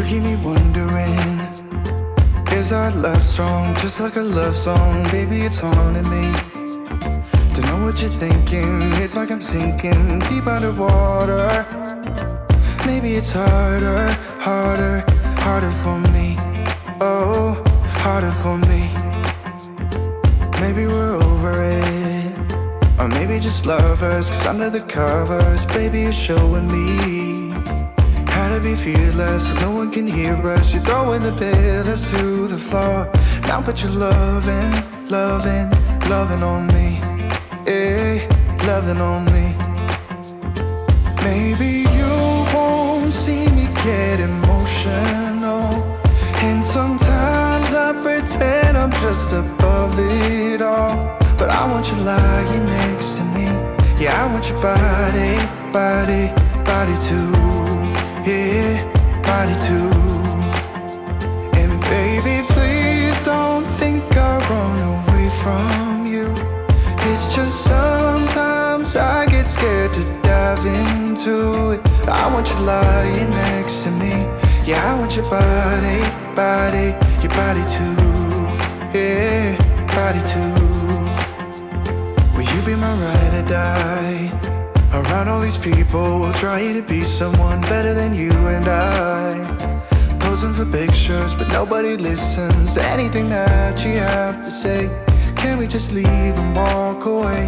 keep me wondering, is our love strong? Just like a love song, baby, it's haunting me. Don't know what you're thinking, it's like I'm sinking deep underwater. Maybe it's harder, harder, harder for me. Oh, harder for me. Maybe we're over it, or maybe just lovers, 'cause under the covers, baby, you're showing me how to be fearless so no one can hear us. You're throwing the pillars through the floor. Now put your loving, loving, loving on me. Eh, loving on me. Maybe you won't see me get emotional, and sometimes I pretend I'm just above it all. But I want you lying next to me. Yeah, I want your body, body, body too. Yeah, body too. And baby, please don't think I'll run away from you. It's just sometimes I get scared to dive into it. I want you lying next to me. Yeah, I want your body, body, your body too. Yeah, body too. Will you be my ride or die? Around all these people, we'll try to be someone better than you and I. Posing for pictures, but nobody listens to anything that you have to say. Can we just leave and walk away?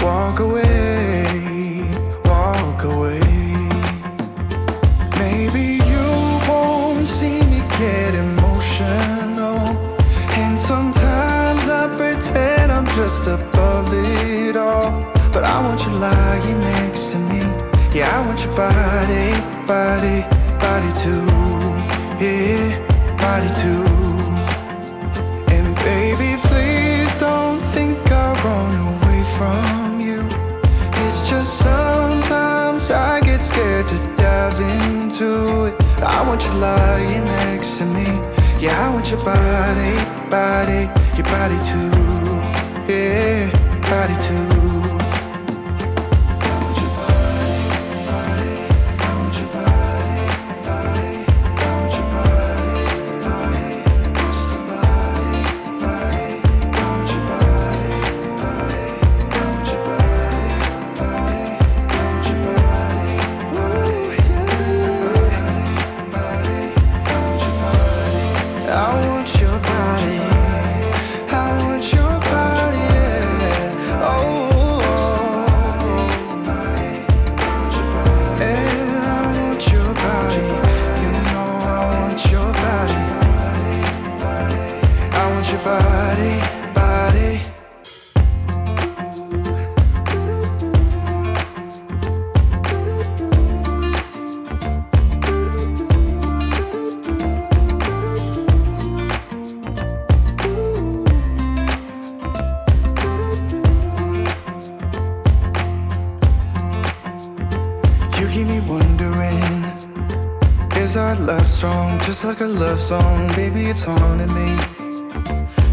Walk away, walk away. Maybe you won't see me get emotional, and sometimes I pretend I'm just above it all. But I want you lying next to me. Yeah, I want your body, body, body too. Yeah, body too. And baby, please don't think I'll run away from you. It's just sometimes I get scared to dive into it. I want you lying next to me. Yeah, I want your body, body, your body too. Yeah, body too. You keep me wondering, is our love strong? Just like a love song, baby, it's haunting me.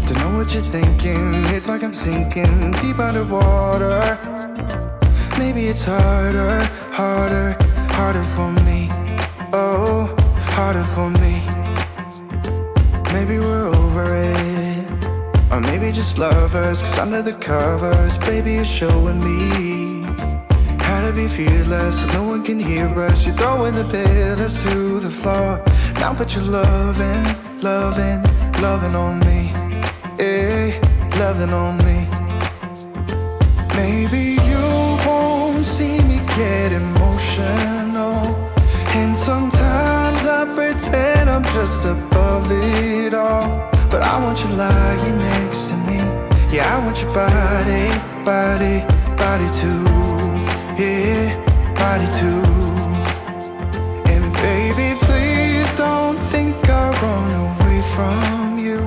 Don't know what you're thinking, it's like I'm sinking deep underwater. Maybe it's harder, harder, harder for me. Oh, harder for me. Maybe we're over it, or maybe just lovers, 'cause under the covers, baby, you're showing me how to be fearless so no one can hear us. You're throwing the pillars through the floor. Now put your loving, loving, loving on me. Eh, loving on me. Maybe you won't see me get emotional, and sometimes I pretend I'm just above it all. But I want you lying next to me. Yeah, I want your body, body, body too. Yeah, body too. And baby, please don't think I'll run away from you.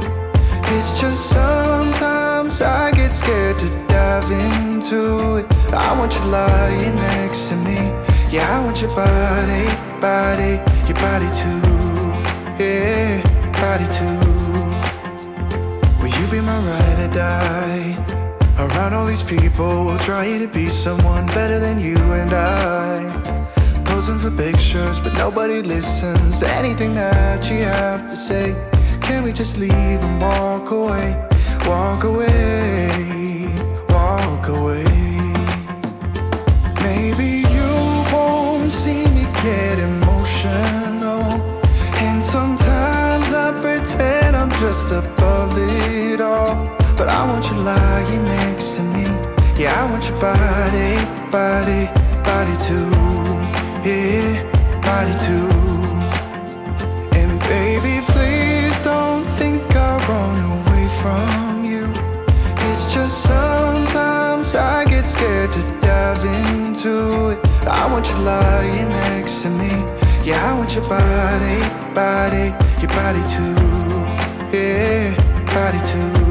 It's just sometimes I get scared to dive into it. I want you lying next to me. Yeah, I want your body, body, your body too. Yeah, body too. Will you be my ride or die? Around all these people, we'll try to be someone better than you and I. Posing for pictures, but nobody listens to anything that you have to say. Can we just leave and walk away? Walk away, walk away. Maybe you won't see me get emotional, and sometimes I pretend I'm just above it all. But I want you lying next to me. Yeah, I want your body, body, body too. Yeah, body too. And baby, please don't think I'll run away from you. It's just sometimes I get scared to dive into it. I want you lying next to me. Yeah, I want your body, body, your body too. Yeah, body too.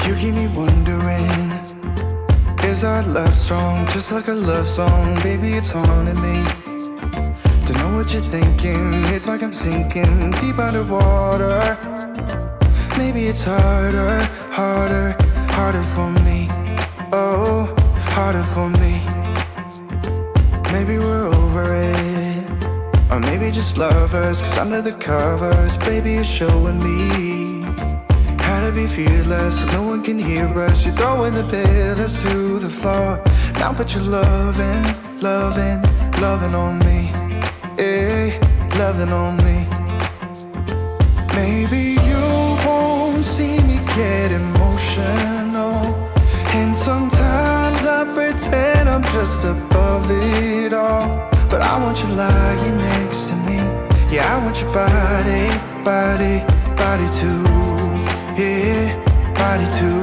You keep me wondering, is our love strong? Just like a love song, baby, it's haunting me. Don't know what you're thinking, it's like I'm sinking deep underwater. Maybe it's harder, harder, harder for me. Oh, harder for me. Maybe we're over it, or maybe just lovers, 'cause under the covers, baby, you're showing me how to be fearless, so no one can hear us. You're throwing the pillars through the floor. Now put your loving, loving, loving on me. Eh, loving on me. Maybe you won't see me get emotional, and sometimes I pretend I'm just above it all. But I want you lying next to me. Yeah, I want your body, body, body too. Yeah, body too.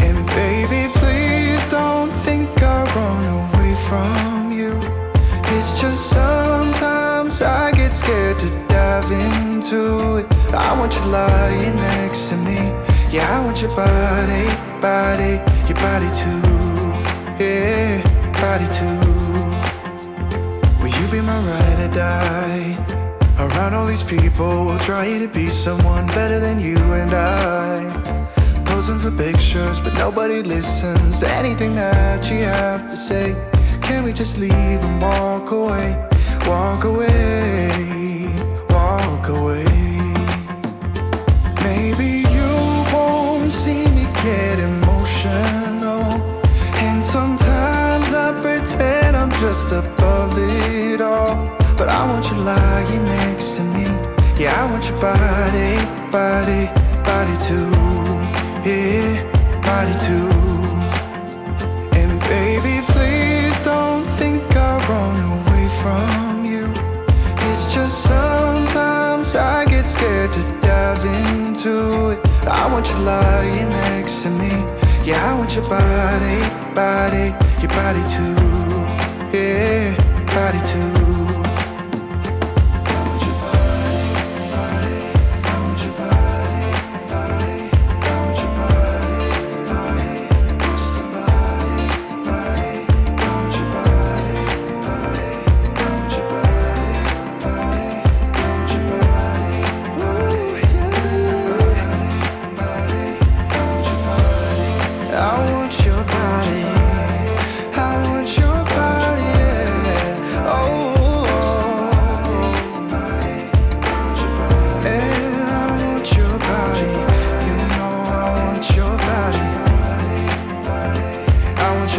And baby, please don't think I'll run away from you. It's just sometimes I get scared to dive into it. I want you lying next to me. Yeah, I want your body, body, your body too. Yeah, body too. Will you be my ride or die? Around all these people, we'll try to be someone better than you and I. Posing for pictures, but nobody listens to anything that you have to say. Can we just leave and walk away? Walk away, walk away. Maybe you won't see me get emotional, and sometimes I pretend I'm just above it all. But I want you lying next to me. Yeah, I want your body, body, body too. Yeah, body too. And baby, please don't think I'll run away from you. It's just sometimes I get scared to dive into it. I want you lying next to me. Yeah, I want your body, body, your body too. Yeah, body too.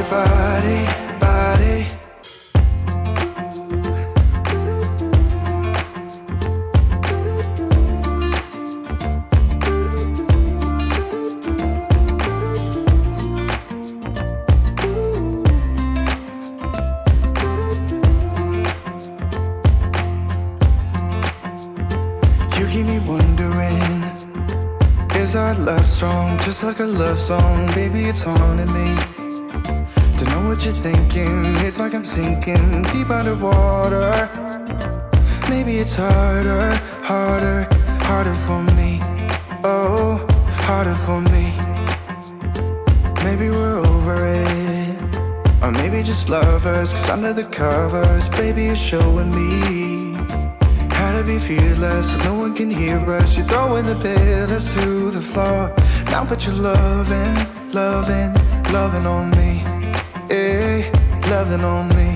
Bye. strong, just like a love song. Baby, it's haunting me. Don't know what you're thinking. It's like I'm sinking deep underwater. Maybe it's harder, harder, harder for me. Oh, harder for me. Maybe we're over it, or maybe just lovers. Cause under the covers, baby, you're showing me how to be fearless so no one can hear us. You're throwing the pillars through the floor. Now put your loving, loving, loving on me. Yeah, loving on me.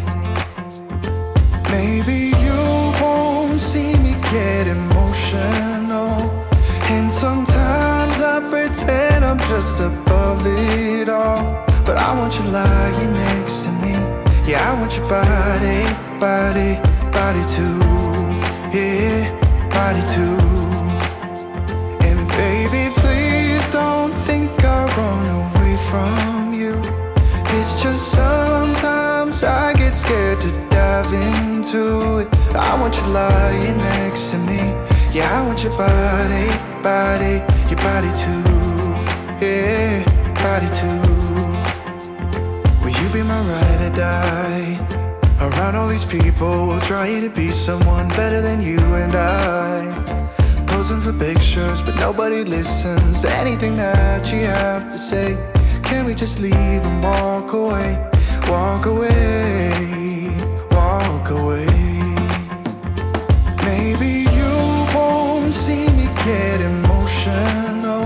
Maybe you won't see me get emotional, and sometimes I pretend I'm just above it all. But I want you lying next to me. Yeah, I want your body, body, body too. Yeah, body too. And baby, please don't think I run away from you. It's just sometimes I get scared to dive into it. I want you lying next to me. Yeah, I want your body, body, your body too. Yeah, body too. Will you be my ride or die? Around all these people, we'll try to be someone better than you and I. Posing for pictures, but nobody listens to anything that you have to say. Can we just leave and walk away? Walk away, walk away. Maybe you won't see me get emotional,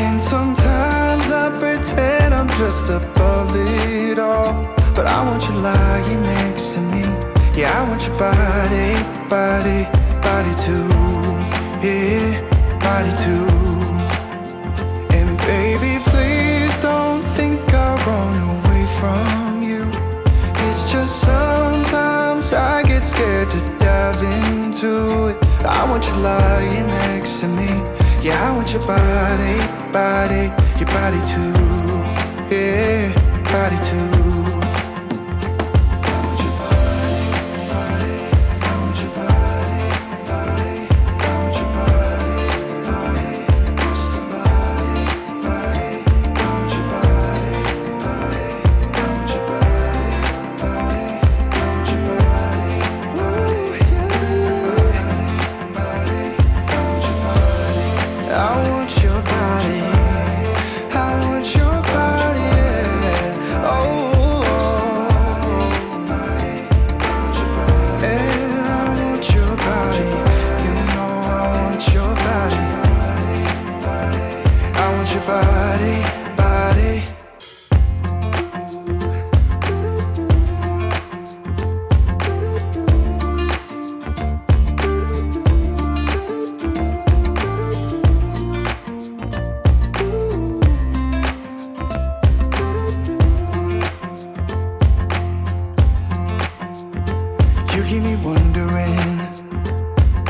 and sometimes I pretend I'm just above it all. But I want you lying next to me. Yeah, I want your body, body, body too. Yeah, body too. And baby, please don't think I run away from you. It's just sometimes I get scared to dive into it. I want you lying next to me. Yeah, I want your body, body, your body too. Yeah, body too.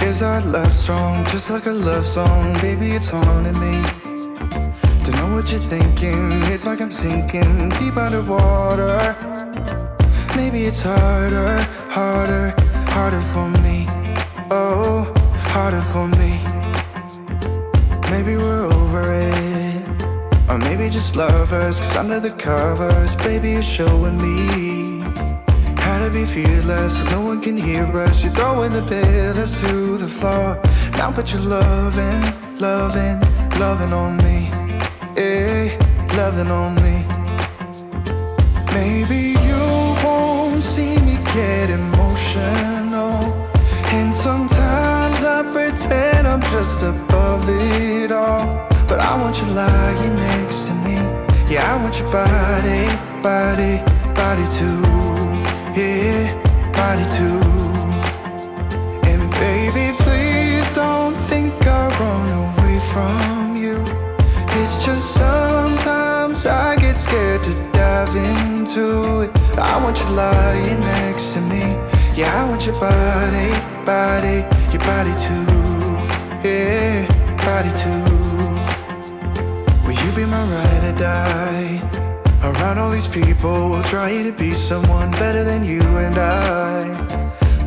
Is our love strong, just like a love song? Baby, it's haunting me. Don't know what you're thinking. It's like I'm sinking deep underwater. Maybe it's harder, harder, harder for me. Oh, harder for me. Maybe we're over it, or maybe just lovers. Cause under the covers, baby, you're showing me how to be fearless so no one can hear us. You're throwing the pillars through the floor. Now put your loving, loving, loving on me. Yeah, loving on me. Maybe you won't see me get emotional, and sometimes I pretend I'm just above it all. But I want you lying next to me. Yeah, I want your body, body, body too. Yeah, body too. And baby, please don't think I run away from you. It's just sometimes I get scared to dive into it. I want you lying next to me. Yeah, I want your body, body, your body too. Yeah, body too. Will you be my ride or die? Around all these people, we'll try to be someone better than you and I.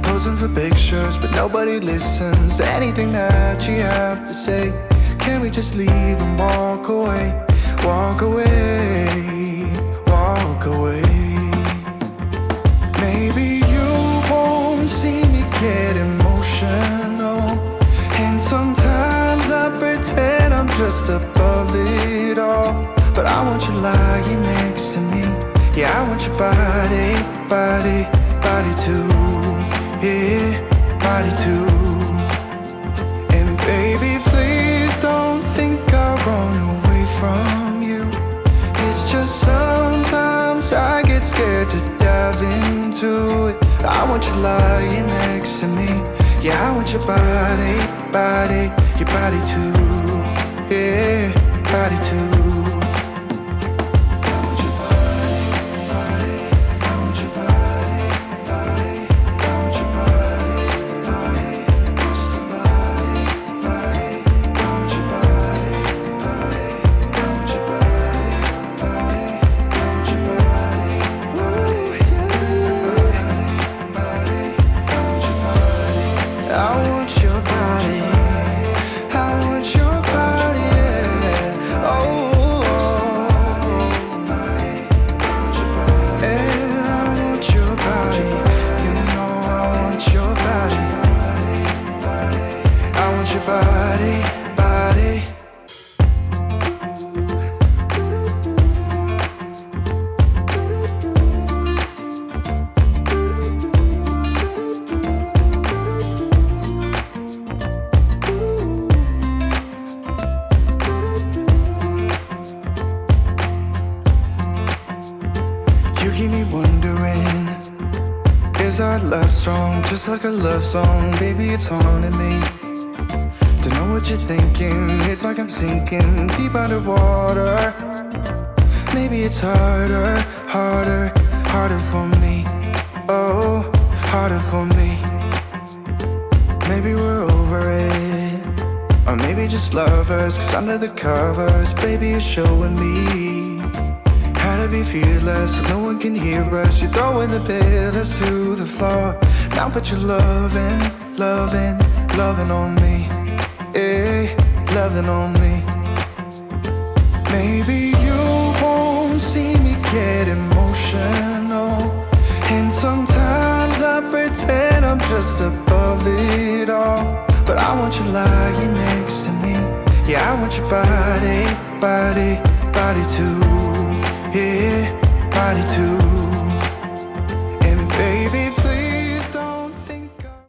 Posing for pictures, but nobody listens to anything that you have to say. Can we just leave and walk away? Walk away, walk away. Maybe you won't see me get emotional, and sometimes I pretend I'm just above it all. But I want you lying next to me. Yeah, I want your body, body, body too. Yeah, body too. And baby, please don't think I'll run away from you. It's just sometimes I get scared to dive into it. I want you lying next to me. Yeah, I want your body, body, your body too. Yeah, body too. You keep me wondering, is our love strong? Just like a love song, baby, it's haunting me. Don't know what you're thinking, it's like I'm sinking deep underwater. Maybe it's harder, harder, harder for me. Oh, harder for me. Maybe we're over it, or maybe just lovers. Cause under the covers, baby, you're showing me how to be fearless so no one can hear us. You're throwing the pillars to the floor. Now put your loving, loving, loving on me. Eh, loving on me. Maybe you won't see me get emotional, and sometimes I pretend I'm just above it all. But I want you lying next to me. Yeah, I want your body, body, body too. Yeah, body too.